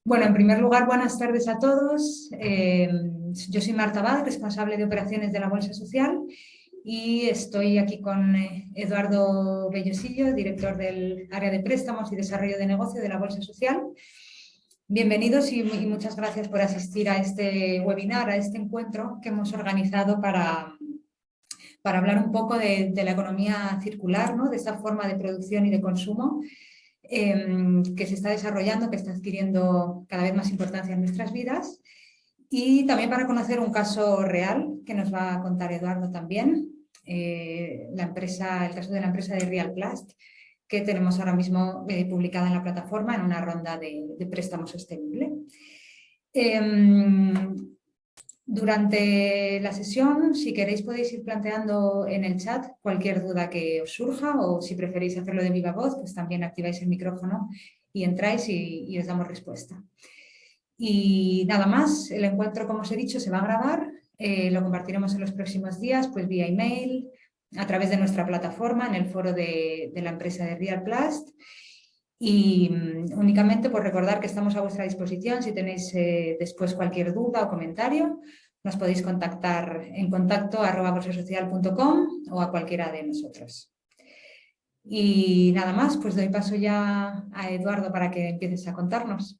Bueno, en primer lugar, buenas tardes a todos. Yo soy Marta Abad, responsable de operaciones de la Bolsa Social, y estoy aquí con Eduardo Bellosillo, director del área de préstamos y desarrollo de negocio de la Bolsa Social. Bienvenidos y muchas gracias por asistir a este webinar, a este encuentro que hemos organizado para hablar un poco de la economía circular, ¿no? De esta forma de producción y de consumo que se está desarrollando, que está adquiriendo cada vez más importancia en nuestras vidas, y también para conocer un caso real que nos va a contar Eduardo también, el caso de la empresa de Realplast, que tenemos ahora mismo publicada en la plataforma en una ronda de préstamo sostenible. Durante la sesión, si queréis, podéis ir planteando en el chat cualquier duda que os surja, o si preferís hacerlo de viva voz, pues también activáis el micrófono y entráis y os damos respuesta. Y nada más, el encuentro, como os he dicho, se va a grabar, lo compartiremos en los próximos días, pues vía email, a través de nuestra plataforma, en el foro de la empresa de Realplast. Y únicamente por recordar que estamos a vuestra disposición. Si tenéis después cualquier duda o comentario, nos podéis contactar en contacto@bolsasocial.com o a cualquiera de nosotros. Y nada más, pues doy paso ya a Eduardo para que empieces a contarnos.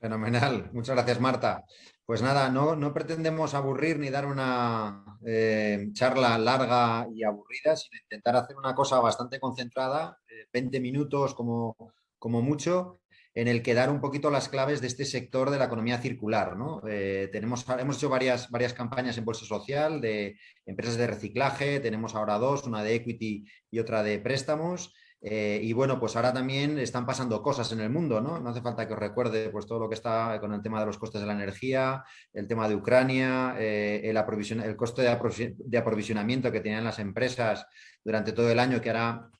Fenomenal, muchas gracias, Marta. Pues nada, no pretendemos aburrir ni dar una charla larga y aburrida, sino intentar hacer una cosa bastante concentrada, 20 minutos como mucho, en el que dar un poquito las claves de este sector de la economía circular, ¿no? Hemos hecho varias campañas en Bolsa Social de empresas de reciclaje, tenemos ahora dos, una de equity y otra de préstamos. Y bueno, pues ahora también están pasando cosas en el mundo, ¿no? No hace falta que os recuerde pues todo lo que está con el tema de los costes de la energía, el tema de Ucrania, el coste de aprovisionamiento que tenían las empresas durante todo el año, que ahora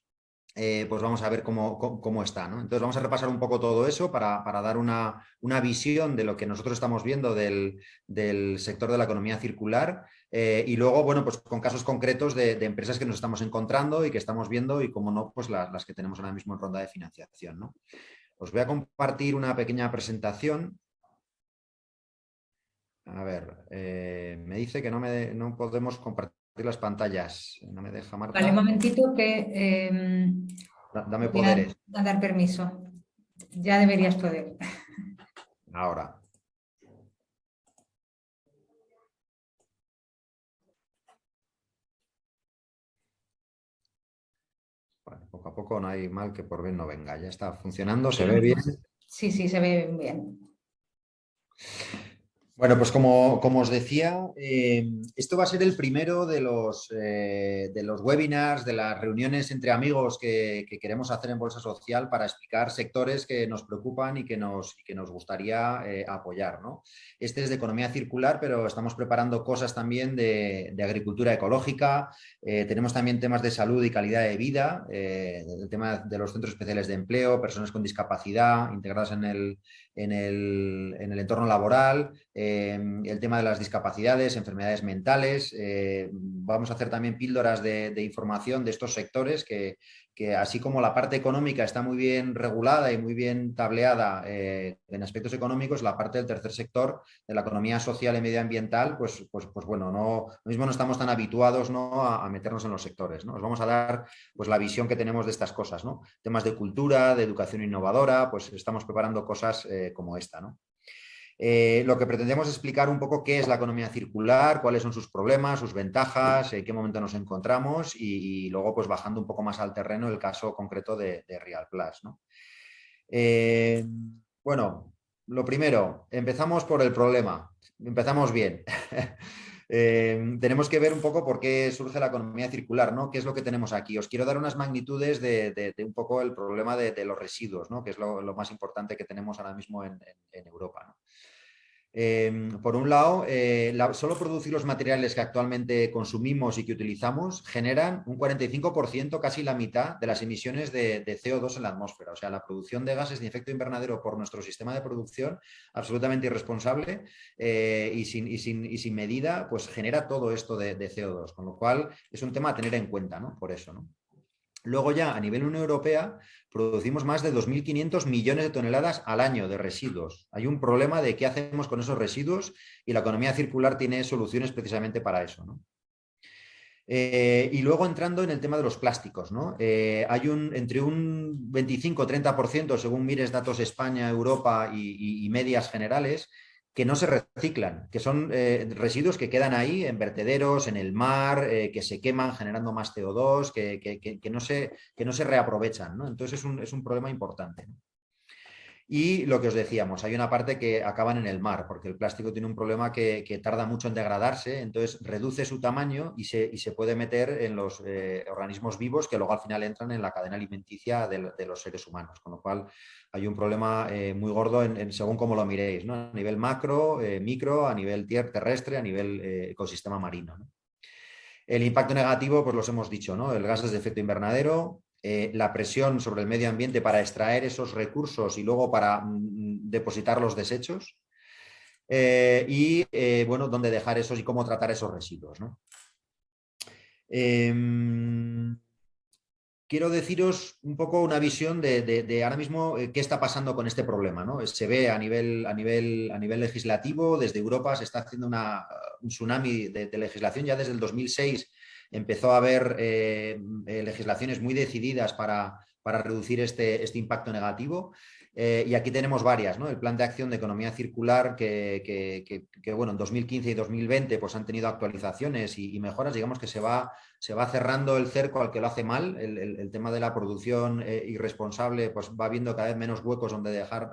pues vamos a ver cómo está, ¿no? Entonces vamos a repasar un poco todo eso para dar una visión de lo que nosotros estamos viendo del sector de la economía circular, y luego, bueno, pues con casos concretos de empresas que nos estamos encontrando y que estamos viendo, y como no, pues las que tenemos ahora mismo en ronda de financiación, ¿no? Os voy a compartir una pequeña presentación. A ver, me dice que no podemos compartir las pantallas. No me deja, Marta. Vale, un momentito que Dame voy a poderes. dar permiso. Ya deberías poder. Ahora. Bueno, poco a poco, no hay mal que por bien no venga. Ya está funcionando, se ve bien. Sí, se ve bien. Bueno, pues como os decía, esto va a ser el primero de los webinars, de las reuniones entre amigos que queremos hacer en Bolsa Social para explicar sectores que nos preocupan y que nos gustaría apoyar, ¿no? Este es de economía circular, pero estamos preparando cosas también de agricultura ecológica. Tenemos también temas de salud y calidad de vida, el tema de los centros especiales de empleo, personas con discapacidad integradas en el entorno laboral, el tema de las discapacidades, enfermedades mentales. Vamos a hacer también píldoras de información de estos sectores que así como la parte económica está muy bien regulada y muy bien tableada en aspectos económicos, la parte del tercer sector, de la economía social y medioambiental, pues bueno, lo mismo no estamos tan habituados, ¿no?, a meternos en los sectores, ¿no? Os vamos a dar pues la visión que tenemos de estas cosas, ¿no? Temas de cultura, de educación innovadora, pues estamos preparando cosas como esta, ¿no? Lo que pretendemos es explicar un poco qué es la economía circular, cuáles son sus problemas, sus ventajas, en qué momento nos encontramos, y luego pues bajando un poco más al terreno el caso concreto de Realplast, ¿no? Bueno, lo primero, empezamos por el problema. Empezamos bien. Tenemos que ver un poco por qué surge la economía circular, ¿no? ¿Qué es lo que tenemos aquí? Os quiero dar unas magnitudes de un poco el problema de los residuos, ¿no?, que es lo más importante que tenemos ahora mismo en Europa, ¿no? Por un lado, solo producir los materiales que actualmente consumimos y que utilizamos generan un 45%, casi la mitad de las emisiones de CO2 en la atmósfera. O sea, la producción de gases de efecto invernadero por nuestro sistema de producción, absolutamente irresponsable, y sin medida, pues genera todo esto de CO2. Con lo cual, es un tema a tener en cuenta, ¿no? Por eso, ¿no? Luego ya a nivel Unión Europea producimos más de 2.500 millones de toneladas al año de residuos. Hay un problema de qué hacemos con esos residuos y la economía circular tiene soluciones precisamente para eso, ¿no? Y luego entrando en el tema de los plásticos, ¿no? Hay entre un 25-30%, según mires datos España, Europa y medias generales, que no se reciclan, que son residuos que quedan ahí en vertederos, en el mar, que se queman generando más CO2, que no se reaprovechan, ¿no? Entonces es un problema importante, ¿no? Y lo que os decíamos, hay una parte que acaban en el mar, porque el plástico tiene un problema que tarda mucho en degradarse, entonces reduce su tamaño y se puede meter en los organismos vivos que luego al final entran en la cadena alimenticia de los seres humanos, con lo cual hay un problema muy gordo según cómo lo miréis, ¿no? A nivel macro, micro, a nivel terrestre, a nivel ecosistema marino, ¿no? El impacto negativo, pues los hemos dicho, ¿no? El gases de efecto invernadero, la presión sobre el medio ambiente para extraer esos recursos y luego para depositar los desechos bueno, dónde dejar esos y cómo tratar esos residuos, ¿no? Quiero deciros un poco una visión de ahora mismo qué está pasando con este problema, ¿no? Se ve a nivel legislativo, desde Europa se está haciendo un tsunami de legislación. Ya desde el 2006 empezó a haber legislaciones muy decididas para reducir este impacto negativo. Y aquí tenemos varias, ¿no? El Plan de Acción de Economía Circular bueno, en 2015 y 2020 pues, han tenido actualizaciones y mejoras. Digamos que se va cerrando el cerco al que lo hace mal. El tema de la producción irresponsable pues, va viendo cada vez menos huecos donde dejar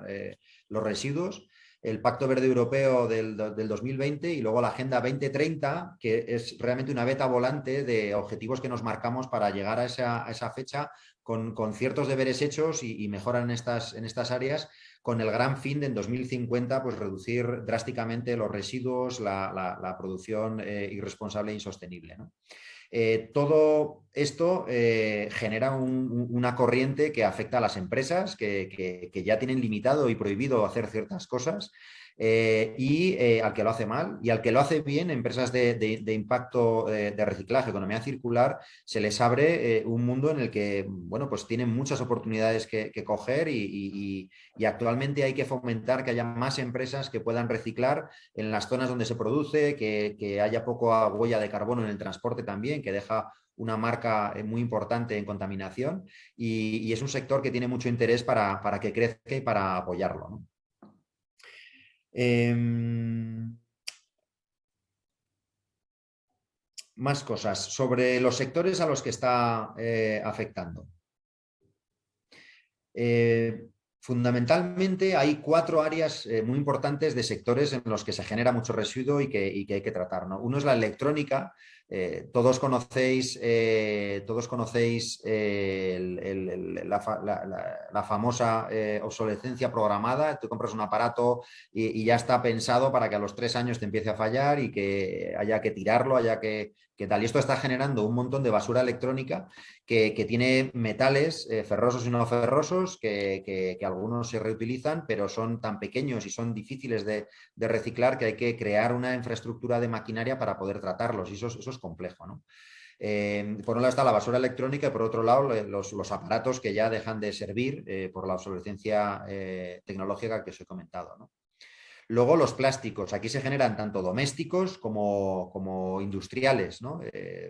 los residuos. El Pacto Verde Europeo del 2020 y luego la Agenda 2030, que es realmente una beta volante de objetivos que nos marcamos para llegar a esa fecha con ciertos deberes hechos y mejora en estas áreas, con el gran fin de en 2050 pues, reducir drásticamente los residuos, la producción irresponsable e insostenible, ¿no? Todo esto genera una corriente que afecta a las empresas que ya tienen limitado y prohibido hacer ciertas cosas al que lo hace mal y al que lo hace bien, empresas de impacto de reciclaje, economía circular, se les abre un mundo en el que bueno, pues tienen muchas oportunidades que coger y actualmente hay que fomentar que haya más empresas que puedan reciclar en las zonas donde se produce, que haya poca huella de carbono en el transporte también, que deja una marca muy importante en contaminación y es un sector que tiene mucho interés para que crezca y para apoyarlo, ¿no? Más cosas sobre los sectores a los que está afectando. Fundamentalmente hay 4 áreas muy importantes de sectores en los que se genera mucho residuo y que hay que tratar, ¿no? Uno es la electrónica. Todos conocéis la famosa obsolescencia programada. Tú compras un aparato y ya está pensado para que a los 3 años te empiece a fallar y que haya que tirarlo, haya que tal. Y esto está generando un montón de basura electrónica que tiene metales ferrosos y no ferrosos que algunos se reutilizan, pero son tan pequeños y son difíciles de reciclar que hay que crear una infraestructura de maquinaria para poder tratarlos y eso es complejo, ¿no? Por un lado está la basura electrónica y por otro lado los aparatos que ya dejan de servir por la obsolescencia tecnológica que os he comentado, ¿no? Luego los plásticos, aquí se generan tanto domésticos como industriales, ¿no?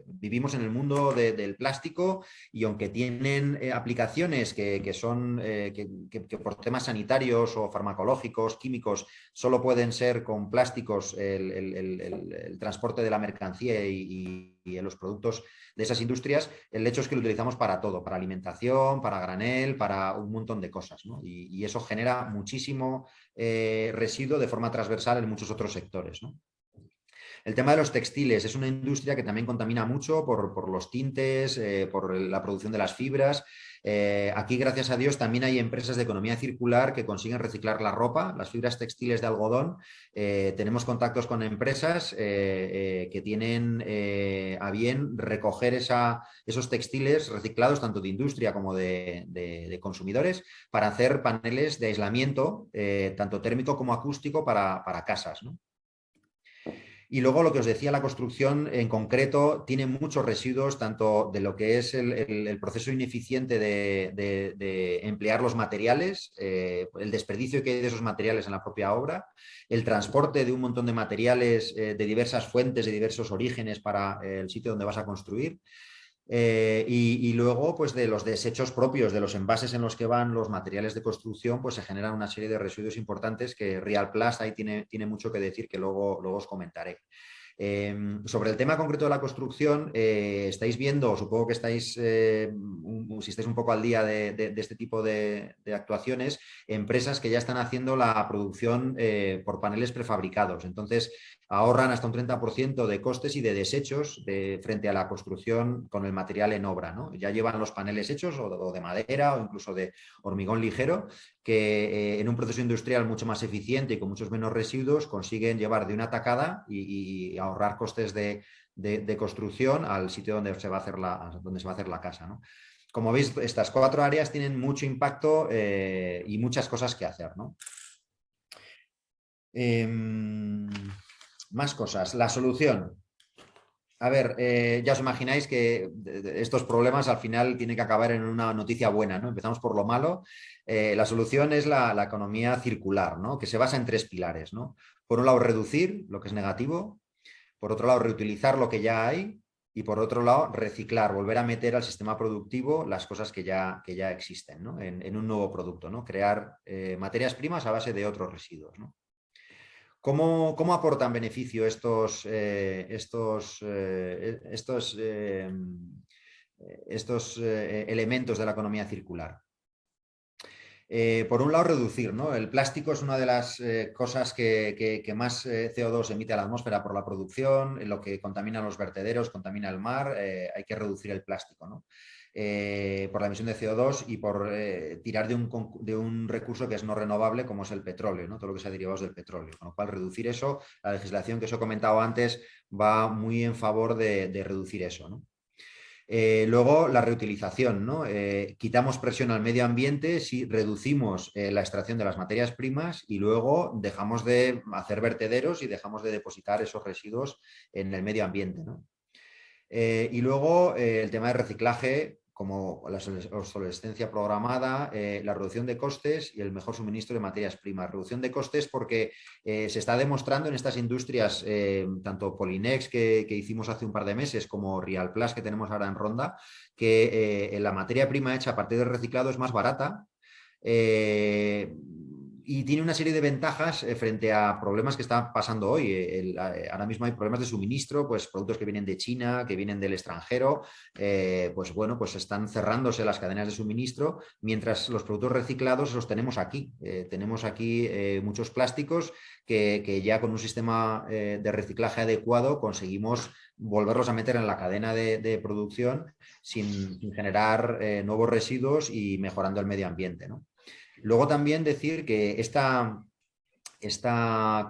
Vivimos en el mundo del plástico y aunque tienen aplicaciones que son que por temas sanitarios o farmacológicos, químicos, solo pueden ser con plásticos el transporte de la mercancía y los productos de esas industrias, el hecho es que lo utilizamos para todo, para alimentación, para granel, para un montón de cosas, ¿no? Y eso genera muchísimo residuo de forma transversal en muchos otros sectores, ¿no? El tema de los textiles es una industria que también contamina mucho por los tintes, por la producción de las fibras. Aquí, gracias a Dios, también hay empresas de economía circular que consiguen reciclar la ropa, las fibras textiles de algodón. Tenemos contactos con empresas que tienen a bien recoger esos textiles reciclados, tanto de industria como de consumidores, para hacer paneles de aislamiento, tanto térmico como acústico, para casas, ¿no? Y luego lo que os decía, la construcción en concreto tiene muchos residuos, tanto de lo que es el proceso ineficiente de emplear los materiales, el desperdicio que hay de esos materiales en la propia obra, el transporte de un montón de materiales de diversas fuentes, de diversos orígenes para el sitio donde vas a construir. Y luego, pues de los desechos propios, de los envases en los que van los materiales de construcción, pues se generan una serie de residuos importantes que Realplast ahí tiene mucho que decir, que luego os comentaré. Sobre el tema concreto de la construcción, estáis viendo, supongo que estáis, si estáis un poco al día de este tipo de actuaciones, empresas que ya están haciendo la producción por paneles prefabricados. Entonces, ahorran hasta un 30% de costes y de desechos frente a la construcción con el material en obra, ¿no? Ya llevan los paneles hechos o de madera o incluso de hormigón ligero, que en un proceso industrial mucho más eficiente y con muchos menos residuos consiguen llevar de una tacada y ahorrar costes de construcción al sitio donde se va a hacer la casa, ¿no? Como veis, estas 4 áreas tienen mucho impacto y muchas cosas que hacer, ¿no? Más cosas. La solución. A ver, ya os imagináis que estos problemas al final tienen que acabar en una noticia buena, ¿no? Empezamos por lo malo. La solución es la economía circular, ¿no? Que se basa en 3 pilares, ¿no? Por un lado, reducir lo que es negativo. Por otro lado, reutilizar lo que ya hay. Y por otro lado, reciclar, volver a meter al sistema productivo las cosas que ya existen, ¿no? En un nuevo producto, ¿no? Crear materias primas a base de otros residuos, ¿no? ¿Cómo aportan beneficio estos elementos de la economía circular? Por un lado, reducir, ¿no? El plástico es una de las cosas que más CO2 emite a la atmósfera por la producción, lo que contamina los vertederos, contamina el mar, hay que reducir el plástico, ¿no? Por la emisión de CO2 y por tirar de un recurso que es no renovable como es el petróleo, ¿no? Todo lo que sea derivados del petróleo. Con lo cual, reducir eso, la legislación que os he comentado antes va muy en favor de reducir eso, ¿no? Luego, la reutilización, ¿no? Quitamos presión al medio ambiente si reducimos la extracción de las materias primas y luego dejamos de hacer vertederos y dejamos de depositar esos residuos en el medio ambiente, ¿no? Y luego el tema de reciclaje, como la obsolescencia programada, la reducción de costes y el mejor suministro de materias primas. Reducción de costes porque se está demostrando en estas industrias, tanto Polinex que hicimos hace un par de meses, como Realplast que tenemos ahora en Ronda, que la materia prima hecha a partir del reciclado es más barata. Y tiene una serie de ventajas frente a problemas que están pasando hoy. Ahora mismo hay problemas de suministro, pues productos que vienen de China, que vienen del extranjero, pues bueno, pues están cerrándose las cadenas de suministro, mientras los productos reciclados los tenemos aquí. Tenemos aquí muchos plásticos que ya con un sistema de reciclaje adecuado conseguimos volverlos a meter en la cadena de producción sin generar nuevos residuos y mejorando el medio ambiente, ¿no? Luego también decir que esta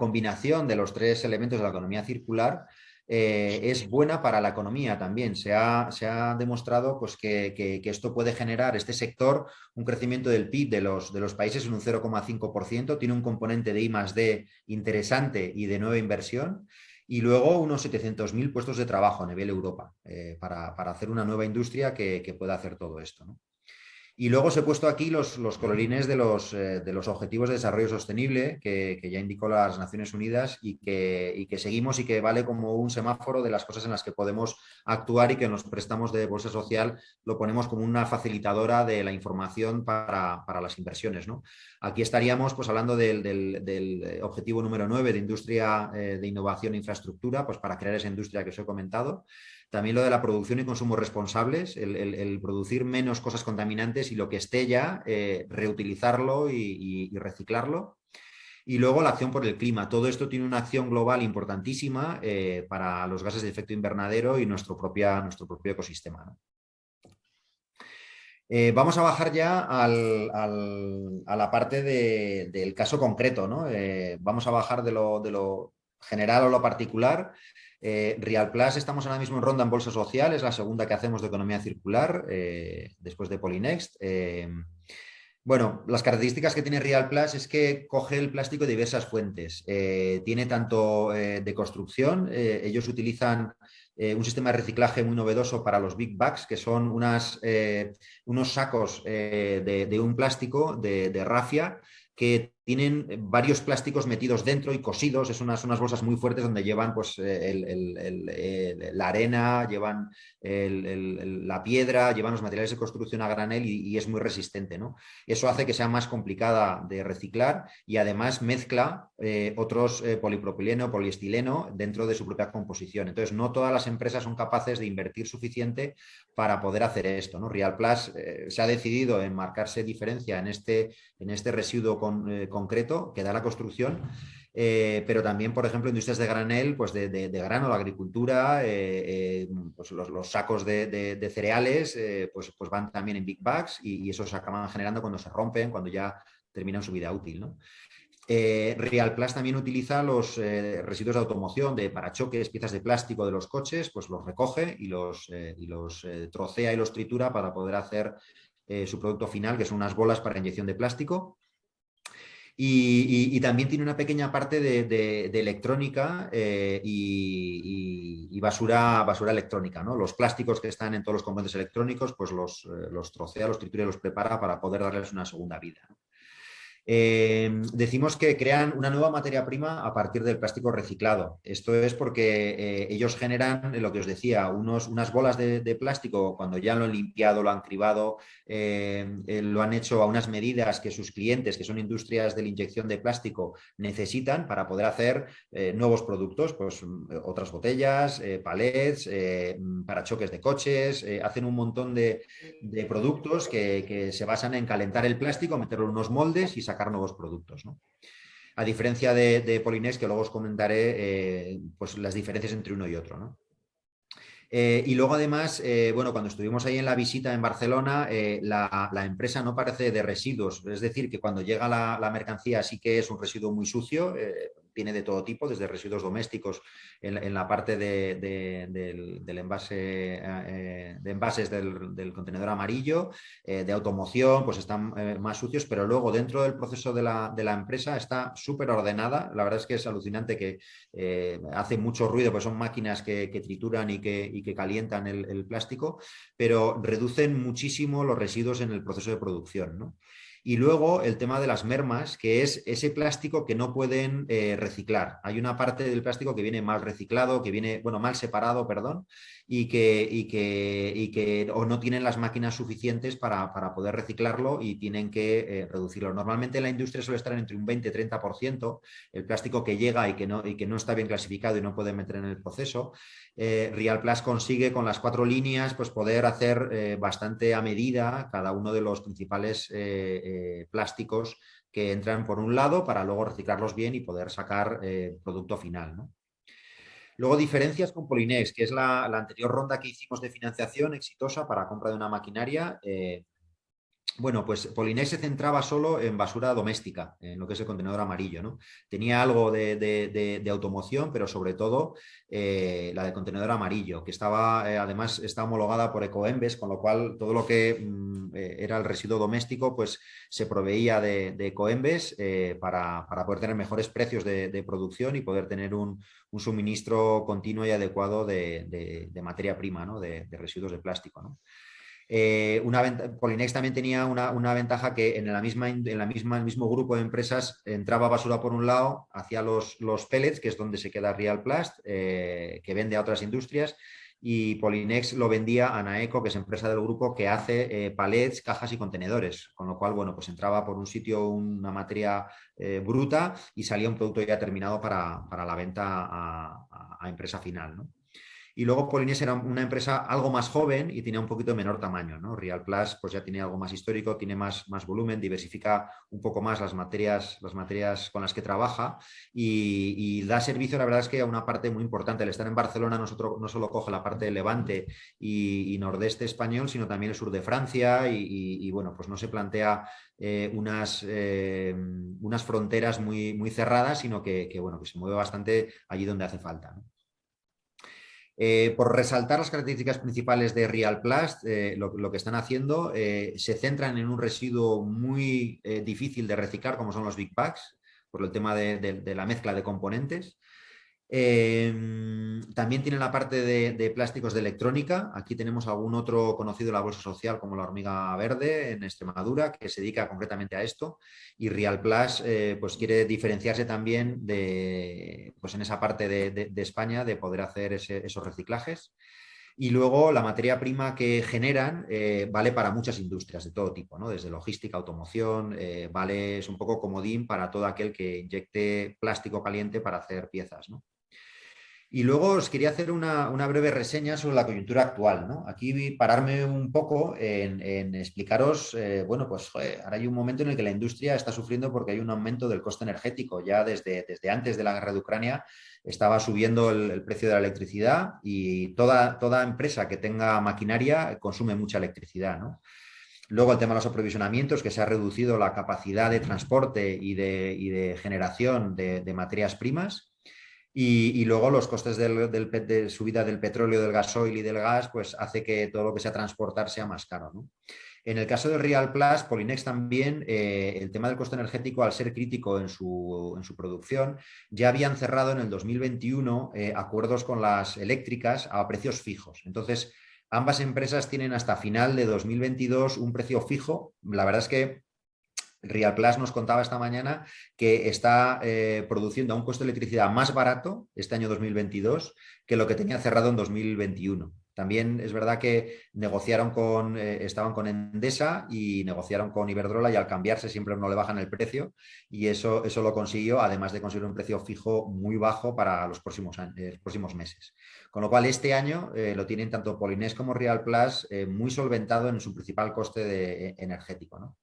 combinación de los 3 elementos de la economía circular es buena para la economía también. Se ha demostrado pues, que esto puede generar, este sector, un crecimiento del PIB de los países en un 0,5%, tiene un componente de I+D interesante y de nueva inversión. Y luego unos 700.000 puestos de trabajo a nivel Europa para hacer una nueva industria que pueda hacer todo esto, ¿no? Y luego os he puesto aquí los colorines de los Objetivos de Desarrollo Sostenible que ya indicó las Naciones Unidas y que seguimos y que vale como un semáforo de las cosas en las que podemos actuar y que en los préstamos de bolsa social lo ponemos como una facilitadora de la información para las inversiones, ¿no? Aquí estaríamos pues, hablando del objetivo número 9 de industria de innovación e infraestructura, pues para crear esa industria que os he comentado. También lo de la producción y consumo responsables, el producir menos cosas contaminantes y lo que esté ya, reutilizarlo y reciclarlo. Y luego la acción por el clima. Todo esto tiene una acción global importantísima para los gases de efecto invernadero y nuestro propio ecosistema, ¿no? Vamos a bajar ya a la parte del caso concreto, ¿no? Vamos a bajar de lo general a lo particular. Realplast estamos ahora mismo en ronda en bolsa social, es la segunda que hacemos de economía circular, después de Polinext. Bueno, las características que tiene Real Plus es que coge el plástico de diversas fuentes. Tiene tanto de construcción, ellos utilizan un sistema de reciclaje muy novedoso para los big bags, que son unos sacos de un plástico de rafia que tienen varios plásticos metidos dentro y cosidos. Es unas bolsas muy fuertes donde llevan pues, la arena, llevan la piedra, llevan los materiales de construcción a granel y es muy resistente, ¿no? Eso hace que sea más complicada de reciclar y además mezcla otros polipropileno, poliestileno dentro de su propia composición. Entonces, no todas las empresas son capaces de invertir suficiente para poder hacer esto, ¿no? Real Plus se ha decidido en marcarse diferencia en este residuo concreto que da la construcción. Pero también, por ejemplo, industrias de granel, pues de grano, la agricultura, pues los sacos de cereales, pues van también en big bags y eso se acaban generando cuando se rompen, cuando ya terminan su vida útil, ¿no? Real Plus también utiliza los residuos de automoción, de parachoques, piezas de plástico de los coches, pues los recoge y los trocea y los tritura para poder hacer su producto final, que son unas bolas para inyección de plástico. Y también tiene una pequeña parte de electrónica y basura electrónica, ¿no? Los plásticos que están en todos los componentes electrónicos, pues los trocea, los tritura y los prepara para poder darles una segunda vida, ¿no? Decimos que crean una nueva materia prima a partir del plástico reciclado. Esto es porque ellos generan, lo que os decía, unas bolas de plástico cuando ya lo han limpiado, lo han cribado, lo han hecho a unas medidas que sus clientes, que son industrias de la inyección de plástico, necesitan para poder hacer nuevos productos, pues otras botellas, palets, parachoques de coches, hacen un montón de productos que se basan en calentar el plástico, meterlo en unos moldes y sacar nuevos productos, ¿no? A diferencia de Polinex, que luego os comentaré pues las diferencias entre uno y otro, ¿no? Y luego además, bueno, cuando estuvimos ahí en la visita en Barcelona, la empresa no parece de residuos, es decir, que cuando llega la mercancía sí que es un residuo muy sucio, viene de todo tipo, desde residuos domésticos en la parte del envase, de envases del contenedor amarillo, de automoción, pues están más sucios, pero luego dentro del proceso de la empresa está súper ordenada. La verdad es que es alucinante que hace mucho ruido, pues son máquinas que trituran y que calientan el plástico, pero reducen muchísimo los residuos en el proceso de producción, ¿no? Y luego el tema de las mermas, que es ese plástico que no pueden reciclar. Hay una parte del plástico que viene mal reciclado, que viene, bueno, mal separado, perdón, y que o no tienen las máquinas suficientes para poder reciclarlo y tienen que reducirlo. Normalmente en la industria suele estar entre un 20-30% el plástico que llega y que no está bien clasificado y no puede meter en el proceso. Real Plus consigue con las 4 líneas pues poder hacer bastante a medida cada uno de los principales plásticos que entran por un lado para luego reciclarlos bien y poder sacar producto final, ¿no? Luego diferencias con Polinex, que es la anterior ronda que hicimos de financiación exitosa para compra de una maquinaria. Bueno, pues Polinex se centraba solo en basura doméstica, en lo que es el contenedor amarillo, ¿no? Tenía algo de automoción, pero sobre todo la de contenedor amarillo, que estaba, además está homologada por Ecoembes, con lo cual todo lo que era el residuo doméstico, pues se proveía de Ecoembes para poder tener mejores precios de producción y poder tener un suministro continuo y adecuado de materia prima, ¿no? De residuos de plástico, ¿no? Polinex también tenía una ventaja que en el mismo grupo de empresas entraba basura por un lado, hacía los pellets, que es donde se queda Real Plast, que vende a otras industrias, y Polinex lo vendía a Naeco, que es empresa del grupo que hace palets, cajas y contenedores, con lo cual, bueno, pues entraba por un sitio una materia bruta y salía un producto ya terminado para la venta a empresa final, ¿no? Y luego Polinex era una empresa algo más joven y tenía un poquito menor tamaño, ¿no? Real Plus pues ya tiene algo más histórico, tiene más volumen, diversifica un poco más las materias con las que trabaja y da servicio, la verdad es que a una parte muy importante. El estar en Barcelona no solo coge la parte de Levante y nordeste español, sino también el sur de Francia y bueno, pues no se plantea unas fronteras muy cerradas, sino que, bueno, que se mueve bastante allí donde hace falta, ¿no? Por resaltar las características principales de Real Plast, lo que están haciendo, se centran en un residuo muy difícil de reciclar, como son los Big Bags, por el tema de la mezcla de componentes. También tienen la parte de plásticos de electrónica. Aquí tenemos algún otro conocido en la bolsa social, como la Hormiga Verde en Extremadura, que se dedica concretamente a esto. Y Real Plus pues quiere diferenciarse también pues en esa parte de España de poder hacer esos reciclajes. Y luego la materia prima que generan vale para muchas industrias de todo tipo, ¿no? Desde logística, automoción, vale, es un poco comodín para todo aquel que inyecte plástico caliente para hacer piezas, ¿no? Y luego os quería hacer una breve reseña sobre la coyuntura actual, ¿no? Aquí pararme un poco en explicaros, bueno, pues joder, ahora hay un momento en el que la industria está sufriendo porque hay un aumento del coste energético. Ya desde antes de la guerra de Ucrania estaba subiendo el precio de la electricidad y toda empresa que tenga maquinaria consume mucha electricidad, ¿no? Luego el tema de los aprovisionamientos, que se ha reducido la capacidad de transporte y de generación de materias primas. Y luego los costes de subida del petróleo, del gasoil y del gas, pues hace que todo lo que sea transportar sea más caro, ¿no? En el caso de Real Plus, Polinex también, el tema del coste energético, al ser crítico en su producción, ya habían cerrado en el 2021 acuerdos con las eléctricas a precios fijos. Entonces, ambas empresas tienen hasta final de 2022 un precio fijo. La verdad es que Real Plus nos contaba esta mañana que está produciendo a un coste de electricidad más barato este año 2022 que lo que tenía cerrado en 2021. También es verdad que estaban con Endesa y negociaron con Iberdrola y al cambiarse siempre no le bajan el precio y eso lo consiguió, además de conseguir un precio fijo muy bajo para los próximos meses. Con lo cual este año lo tienen tanto Polinés como Real Plus muy solventado en su principal coste energético, ¿no?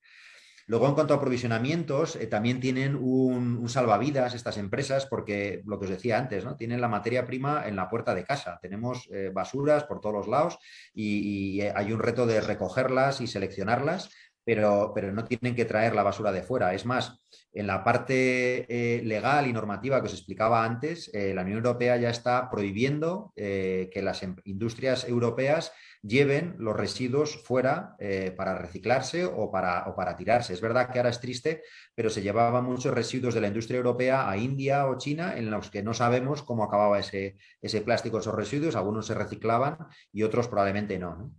Luego, en cuanto a aprovisionamientos, también tienen un salvavidas estas empresas, porque lo que os decía antes, ¿no? Tienen la materia prima en la puerta de casa. Tenemos basuras por todos los lados y hay un reto de recogerlas y seleccionarlas, pero no tienen que traer la basura de fuera. Es más, en la parte legal y normativa que os explicaba antes, la Unión Europea ya está prohibiendo que las industrias europeas lleven los residuos fuera para reciclarse o para tirarse. Es verdad que ahora es triste, pero se llevaban muchos residuos de la industria europea a India o China en los que no sabemos cómo acababa ese plástico, esos residuos. Algunos se reciclaban y otros probablemente no, ¿no?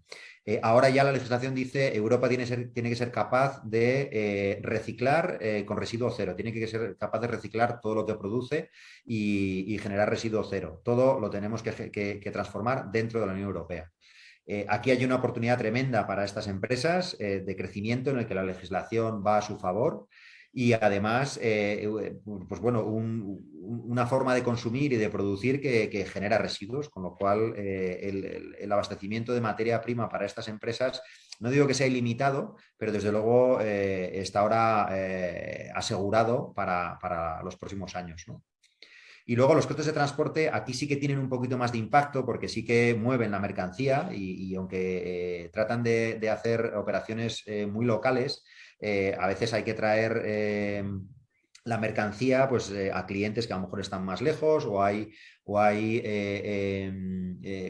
Ahora ya la legislación dice Europa tiene que ser capaz de reciclar con residuo cero, tiene que ser capaz de reciclar todo lo que produce y generar residuo cero. Todo lo tenemos que transformar dentro de la Unión Europea. Aquí hay una oportunidad tremenda para estas empresas de crecimiento en el que la legislación va a su favor y además, pues bueno, una forma de consumir y de producir que genera residuos, con lo cual el abastecimiento de materia prima para estas empresas, no digo que sea ilimitado, pero desde luego está ahora asegurado para los próximos años, ¿no? Y luego los costes de transporte aquí sí que tienen un poquito más de impacto porque sí que mueven la mercancía y aunque tratan de hacer operaciones muy locales, a veces hay que traer la mercancía pues, a clientes que a lo mejor están más lejos o hay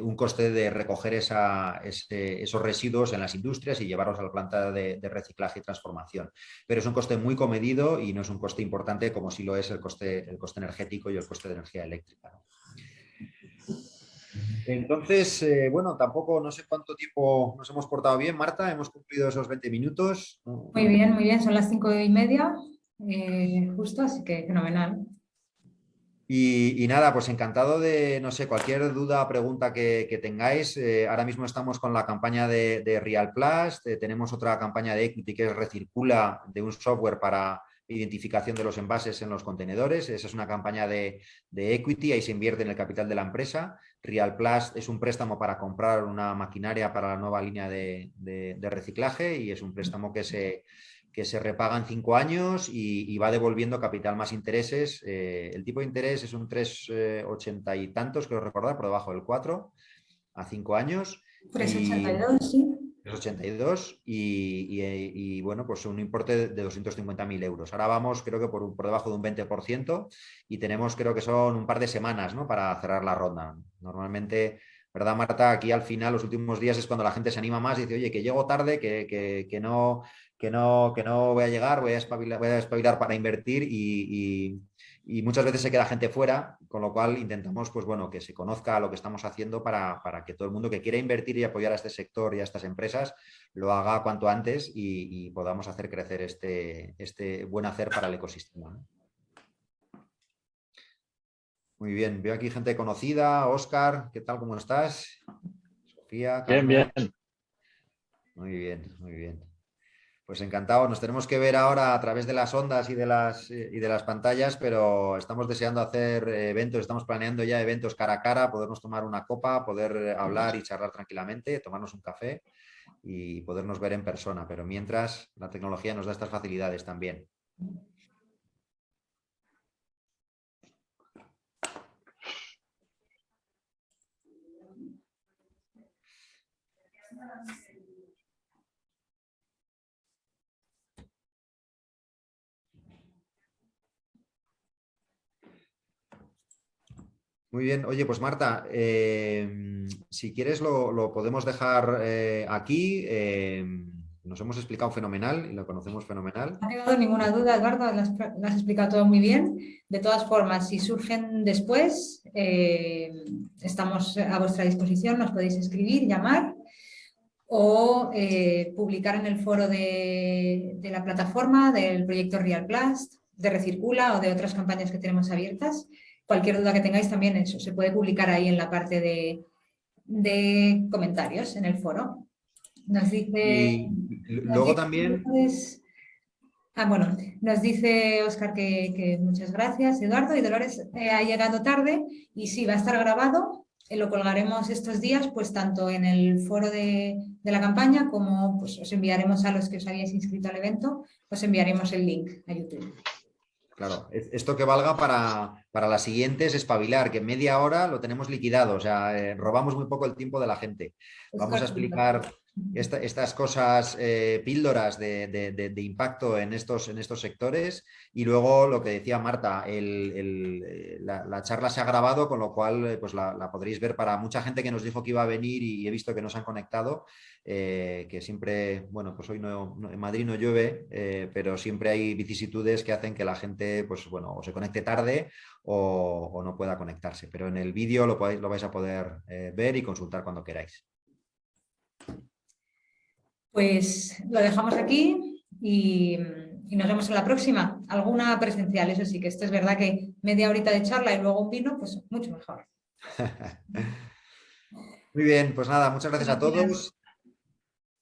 un coste de recoger esos residuos en las industrias y llevarlos a la planta de reciclaje y transformación. Pero es un coste muy comedido y no es un coste importante como sí lo es el coste energético y el coste de energía eléctrica, ¿no? Entonces, bueno, tampoco no sé cuánto tiempo nos hemos portado bien, Marta, hemos cumplido esos 20 minutos. Muy bien, son las 5:30, justo, así que fenomenal. Y nada, pues encantado de, no sé, cualquier duda o pregunta que tengáis. Ahora mismo estamos con la campaña de Real Plus, tenemos otra campaña de Equity que es Recircula, de un software para identificación de los envases en los contenedores. Esa es una campaña de Equity, ahí se invierte en el capital de la empresa. Real Plus es un préstamo para comprar una maquinaria para la nueva línea de reciclaje y es un préstamo que se repaga en 5 años y va devolviendo capital más intereses. El tipo de interés es un 3,80 y tantos, creo recordar, por debajo del 4 a 5 años. 3,82, sí. 382 y bueno, pues un importe de 250.000 euros. Ahora vamos, creo que por debajo de un 20% y tenemos, creo que son un par de semanas, ¿no?, para cerrar la ronda. Normalmente, ¿verdad, Marta? Aquí al final, los últimos días es cuando la gente se anima más y dice, oye, que llego tarde, que no voy a llegar, voy a espabilar para invertir y muchas veces se queda gente fuera, con lo cual intentamos, pues bueno, que se conozca lo que estamos haciendo para que todo el mundo que quiera invertir y apoyar a este sector y a estas empresas lo haga cuanto antes y podamos hacer crecer este buen hacer para el ecosistema, ¿no? Muy bien, veo aquí gente conocida. Óscar, ¿qué tal? ¿Cómo estás? Sofía, Bien, Carmen. bien. Muy bien, muy bien. Pues encantado, nos tenemos que ver ahora a través de las ondas y de las pantallas, pero estamos deseando hacer eventos, estamos planeando ya eventos cara a cara, podernos tomar una copa, poder hablar y charlar tranquilamente, tomarnos un café y podernos ver en persona, pero mientras la tecnología nos da estas facilidades también. Muy bien, oye, pues Marta, si quieres lo podemos dejar aquí. Nos hemos explicado fenomenal y lo conocemos fenomenal. No ha quedado ninguna duda, Eduardo, lo has explicado todo muy bien. De todas formas, si surgen después, estamos a vuestra disposición, nos podéis escribir, llamar o publicar en el foro de la plataforma del proyecto Real Blast, de Recircula o de otras campañas que tenemos abiertas. Cualquier duda que tengáis también eso se puede publicar ahí en la parte de comentarios en el foro. Nos dice... Y luego también... bueno, nos dice Óscar que muchas gracias, Eduardo, y Dolores ha llegado tarde y sí, va a estar grabado, lo colgaremos estos días, pues tanto en el foro de la campaña como pues, os enviaremos a los que os habéis inscrito al evento, os enviaremos el link a YouTube. Claro, esto que valga para las siguientes, espabilar, que en media hora lo tenemos liquidado, o sea, robamos muy poco el tiempo de la gente. Vamos a explicar estas cosas, píldoras de impacto en estos sectores y luego lo que decía Marta, la charla se ha grabado, con lo cual pues la podréis ver para mucha gente que nos dijo que iba a venir y he visto que no se han conectado. Que siempre, bueno, pues hoy en Madrid no llueve, pero siempre hay vicisitudes que hacen que la gente, pues bueno, o se conecte tarde o no pueda conectarse. Pero en el vídeo lo vais a poder ver y consultar cuando queráis. Pues lo dejamos aquí y nos vemos en la próxima. Alguna presencial, eso sí, que esto es verdad que media horita de charla y luego un vino, pues mucho mejor. Muy bien, pues nada, muchas gracias a todos.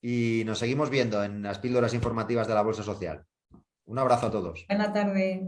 Y nos seguimos viendo en las píldoras informativas de la Bolsa Social. Un abrazo a todos. Buena tarde.